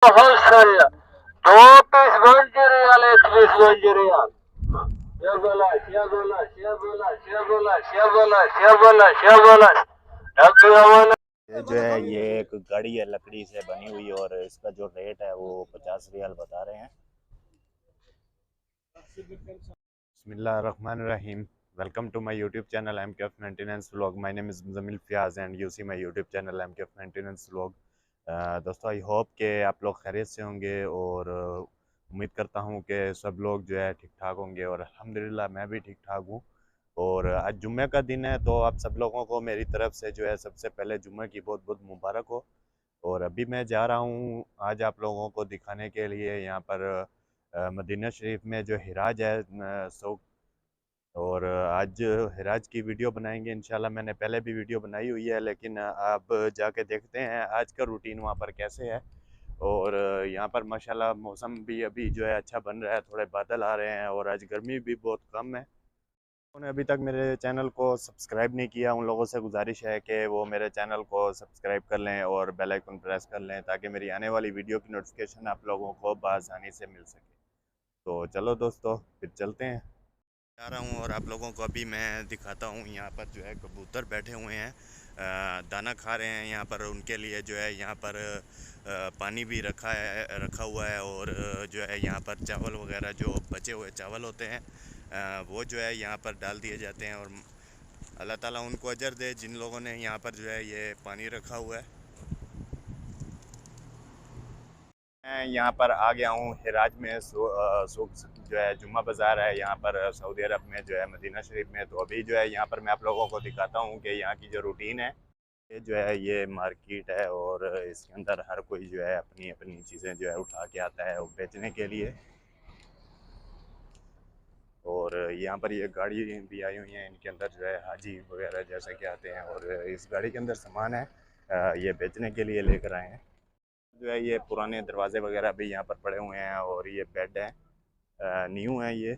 Hostel. Two piece 20 riyal, 8 piece 20 riyal. Şabalas, şabalas, şabalas, şabalas, şabalas, şabalas, şabalas. Happy Ramadan. ये जो है ये एक गाड़ी है लकड़ी से बनी हुई और इसका जो रेट है वो 50 रियाल बता रहे हैं। बिस्मिल्लाहिर्रहमानिर्रहीम। Welcome to my YouTube channel MKF maintenance vlog. My name is Muzammil Fayaz and you see my YouTube channel MKF maintenance vlog. दोस्तों आई होप कि आप लोग खैरियत से होंगे और उम्मीद करता हूँ कि सब लोग जो है ठीक ठाक होंगे और अल्हम्दुलिल्लाह मैं भी ठीक ठाक हूँ। और आज जुम्मे का दिन है तो आप सब लोगों को मेरी तरफ से जो है सबसे पहले जुम्मे की बहुत बहुत मुबारक हो। और अभी मैं जा रहा हूँ आज आप लोगों को दिखाने के लिए यहाँ पर मदीना शरीफ में जो हिराज है सो। और आज हिराज की वीडियो बनाएंगे इंशाल्लाह। मैंने पहले भी वीडियो बनाई हुई है लेकिन अब जाके देखते हैं आज का रूटीन वहाँ पर कैसे है। और यहाँ पर माशाल्लाह मौसम भी अभी जो है अच्छा बन रहा है, थोड़े बादल आ रहे हैं और आज गर्मी भी बहुत कम है। उन्होंने अभी तक मेरे चैनल को सब्सक्राइब नहीं किया, उन लोगों से गुजारिश है कि वो मेरे चैनल को सब्सक्राइब कर लें और बेल आइकन प्रेस कर लें ताकि मेरी आने वाली वीडियो की नोटिफिकेशन आप लोगों को बआसानी से मिल सके। तो चलो दोस्तों फिर चलते हैं। जा रहा हूँ और आप लोगों को अभी मैं दिखाता हूँ। यहाँ पर जो है कबूतर बैठे हुए हैं, दाना खा रहे हैं। यहाँ पर उनके लिए जो है यहाँ पर पानी भी रखा हुआ है और जो है यहाँ पर चावल वगैरह जो बचे हुए चावल होते हैं वो जो है यहाँ पर डाल दिए जाते हैं। और अल्लाह ताला उनको अजर दे जिन लोगों ने यहाँ पर जो है ये पानी रखा हुआ है। मैं यहाँ पर आ गया हूँ हिराज में। सूक जो है जुम्मा बाज़ार है यहाँ पर सऊदी अरब में जो है मदीना शरीफ में। तो अभी जो है यहाँ पर मैं आप लोगों को दिखाता हूँ कि यहाँ की जो रूटीन है। ये जो है ये मार्केट है और इसके अंदर हर कोई जो है अपनी अपनी चीज़ें जो है उठा के आता है बेचने के लिए। और यहाँ पर ये गाड़ी भी आई हुई है, इनके अंदर जो है हाजी वगैरह जैसे कि आते हैं और इस गाड़ी के अंदर सामान है ये बेचने के लिए लेकर आए हैं। जो है ये पुराने दरवाजे वगैरह भी यहाँ पर पड़े हुए हैं और ये बेड है, न्यू है ये।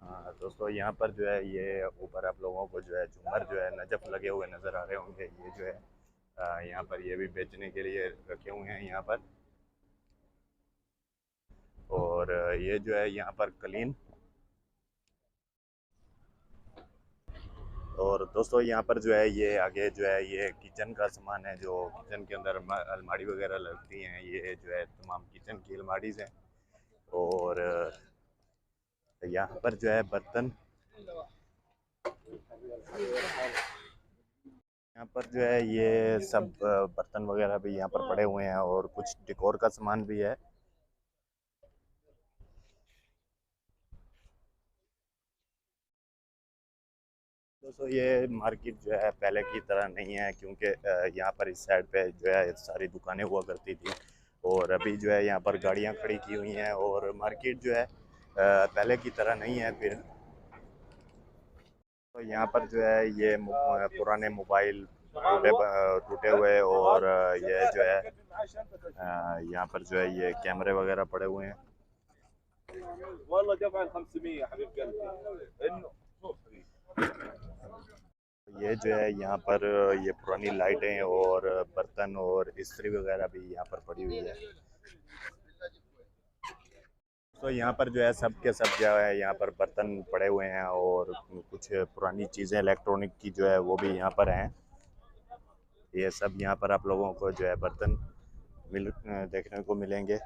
हाँ दोस्तों यहाँ पर जो है ये ऊपर आप लोगों को जो है झूमर जो है नजफ लगे हुए नज़र आ रहे होंगे। ये जो है यहाँ पर ये भी बेचने के लिए रखे हुए हैं यहाँ पर। और ये जो है यहाँ पर कलीन। और दोस्तों यहाँ पर जो है ये आगे जो है ये किचन का सामान है, जो किचन के अंदर अलमारी वगैरह लगती हैं। ये जो है तमाम किचन की अलमारीज हैं। और यहाँ पर जो है बर्तन, यहाँ पर जो है ये सब बर्तन वगैरह भी यहाँ पर पड़े हुए हैं और कुछ डेकोर का सामान भी है। दोस्तों ये मार्केट जो है पहले की तरह नहीं है क्योंकि यहाँ पर इस साइड पे जो है सारी दुकानें हुआ करती थी और अभी जो है यहाँ पर गाड़ियाँ खड़ी की हुई हैं और मार्केट जो है पहले की तरह नहीं है। फिर तो यहाँ पर जो है ये पुराने मोबाइल टूटे हुए और ये जो है यहाँ पर जो है ये कैमरे वगैरह पड़े हुए हैं। ये जो है यहाँ पर ये पुरानी लाइटें और बर्तन और इस्त्री वगैरह भी यहाँ पर पड़ी हुई है। तो यहाँ पर जो है सब के सब जो है यहाँ पर बर्तन पड़े हुए हैं और कुछ पुरानी चीज़ें इलेक्ट्रॉनिक की जो है वो भी यहाँ पर हैं। ये सब यहाँ पर आप लोगों को जो है बर्तन देखने को मिलेंगे।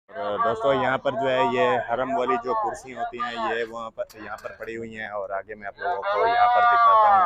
और दोस्तों यहाँ पर जो है ये हरम वाली जो कुर्सी होती हैं ये वहाँ पर यहाँ पर पड़ी हुई हैं और आगे मैं आप लोगों को यहाँ पर दिखाता हूँ।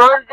20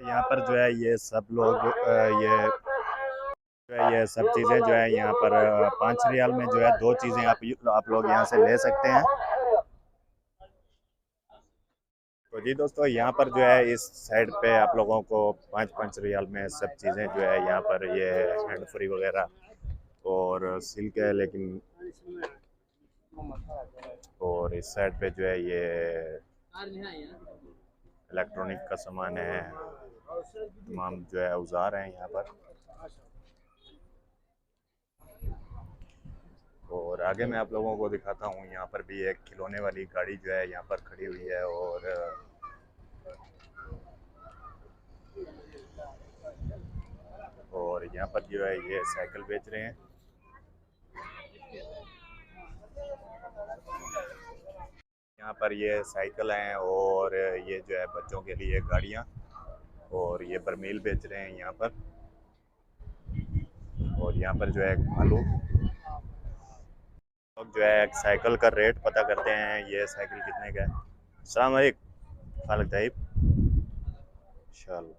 यहाँ पर जो है ये सब लोग ये जो है ये सब चीज़ें जो है यहाँ पर 5 रियाल में जो है 2 चीज़ें आप लोग यहाँ से ले सकते हैं। तो जी दोस्तों, यहाँ पर जो है इस साइड पे आप लोगों को 5-5 रियाल में सब चीज़ें जो है यहाँ पर ये हैंड फ्री वगैरह और सिल्क है, लेकिन और इस साइड पे जो है ये इलेक्ट्रॉनिक का सामान है, तमाम जो है औजार हैं यहाँ पर। और आगे मैं आप लोगों को दिखाता हूँ, यहाँ पर भी एक खिलौने वाली गाड़ी जो है यहाँ पर खड़ी हुई है और यहाँ पर जो है ये साइकिल बेच रहे हैं। यहाँ पर ये साइकिल हैं और ये जो है बच्चों के लिए गाड़ियाँ, और ये बरमील बेच रहे हैं यहाँ पर। और यहाँ पर जो है आलू, लोग जो है एक साइकिल का रेट पता करते हैं, ये साइकिल कितने का है। अस्सलाम वालेकुम खालिद ताइब इंशाल्लाह।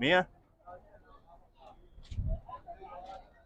100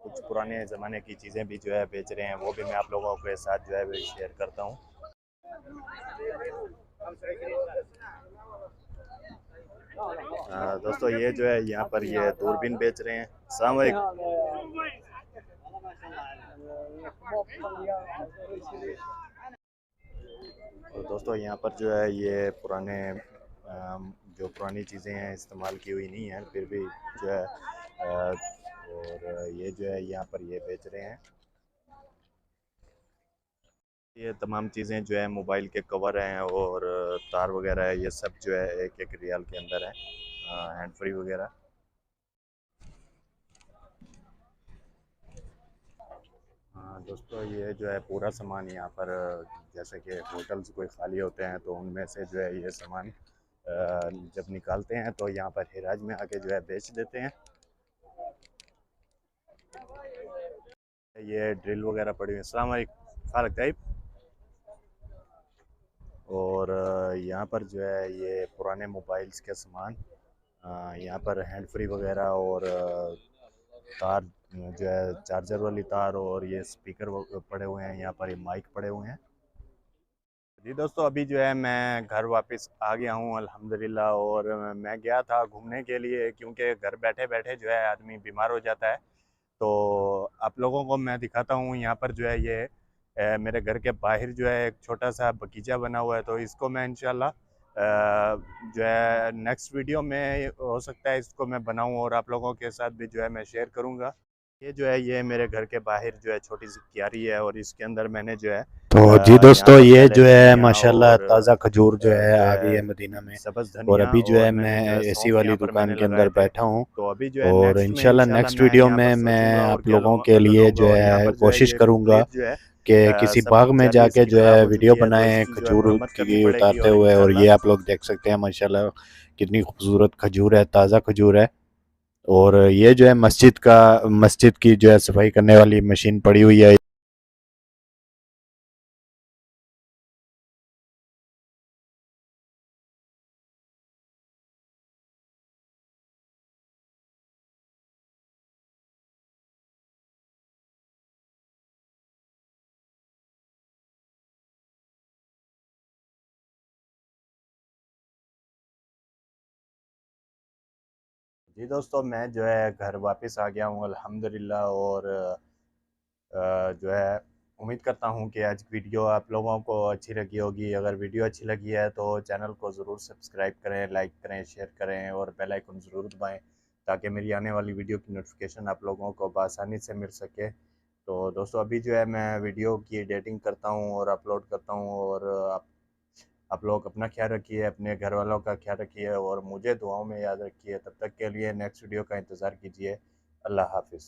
कुछ पुराने ज़माने की चीज़ें भी जो है बेच रहे हैं, वो भी मैं आप लोगों के साथ जो है वो शेयर करता हूँ। दोस्तों ये जो है यहाँ पर ये दूरबीन बेच रहे हैं। अस्सलाम वालेकुम। और दोस्तों यहाँ पर जो है ये पुराने जो पुरानी चीज़ें हैं इस्तेमाल की हुई नहीं है, फिर भी जो है और ये जो है यहाँ पर ये बेच रहे हैं। ये तमाम चीज़ें जो है मोबाइल के कवर हैं और तार वगैरह है, ये सब जो है 1-1 रियाल के अंदर है, हैंड फ्री वगैरह। दोस्तों ये जो है पूरा सामान यहाँ पर, जैसे कि होटल्स कोई खाली होते हैं तो उनमें से जो है ये सामान जब निकालते हैं तो यहाँ पर हिराज में आके जो है बेच देते हैं। ये ड्रिल वगैरह पड़ी हुई है। अस्सलाम वालेकुम खालिद ताइब। और यहाँ पर जो है ये पुराने मोबाइल्स के सामान, यहाँ पर हैंड फ्री वगैरह और तार जो है चार्जर वाली तार, और ये स्पीकर पड़े हुए हैं, यहाँ पर ये माइक पड़े हुए हैं। जी दोस्तों, अभी जो है मैं घर वापस आ गया हूँ अल्हम्दुलिल्लाह। और मैं गया था घूमने के लिए, क्योंकि घर बैठे बैठे जो है आदमी बीमार हो जाता है। तो आप लोगों को मैं दिखाता हूँ, यहाँ पर जो है ये मेरे घर के बाहर जो है एक छोटा सा बगीचा बना हुआ है। तो इसको मैं इंशाल्लाह जो है नेक्स्ट वीडियो में हो सकता है इसको मैं बनाऊं और आप लोगों के साथ भी जो है मैं शेयर करूंगा। ये जो है ये मेरे घर के बाहर जो है छोटी सी क्यारी है, और इसके अंदर मैंने जो है तो जी दोस्तों, ये जो है माशाल्लाह और ताज़ा खजूर जो है आ गई है है मदीना में। सब्ज़ और धनिया, अभी जो है और मैं मैंने जो है एसी सौंफ वाली यहाँ पर दुकान मैंने के अंदर लगाए थे। बैठा हूँ। तो अभी जो है और नेक्स्ट में इंशाल्लाह इंशाल्लाह नेक्स्ट मैं वीडियो यहाँ पर में मैं सोचूंगा और आप क्या लोगों के लिए लगाऊंगा। जो और यहाँ है पर जो है कोशिश ये करूँगा फ्रिज जो है कि किसी सब बाग में जाली जाके इसकी जो ख़राब है हो वीडियो चुकी है, तो बनाएं इसकी जो है खजूर मरम्मत करनी की पड़ेगी। उतारते और हुए। और इंशाल्लाह ये आप लोग देख सकते हैं माशाल्लाह कितनी खूबसूरत खजूर है, ताज़ा खजूर है। और ये जो है मस्जिद की जो है सफाई करने वाली मशीन पड़ी हुई है। जी दोस्तों, मैं जो है घर वापस आ गया हूँ अल्हम्दुलिल्लाह। और जो है उम्मीद करता हूँ कि आज वीडियो आप लोगों को अच्छी लगी होगी। अगर वीडियो अच्छी लगी है तो चैनल को ज़रूर सब्सक्राइब करें, लाइक करें, शेयर करें और बेल आइकन ज़रूर दबाएं, ताकि मेरी आने वाली वीडियो की नोटिफिकेशन आप लोगों को बआसानी से मिल सके। तो दोस्तों, अभी जो है मैं वीडियो की एडिटिंग करता हूँ और अपलोड करता हूँ। और आप लोग अपना ख्याल रखिए, अपने घर वालों का ख्याल रखिए और मुझे दुआओं में याद रखिए। तब तक के लिए नेक्स्ट वीडियो का इंतज़ार कीजिए। अल्लाह हाफिज़।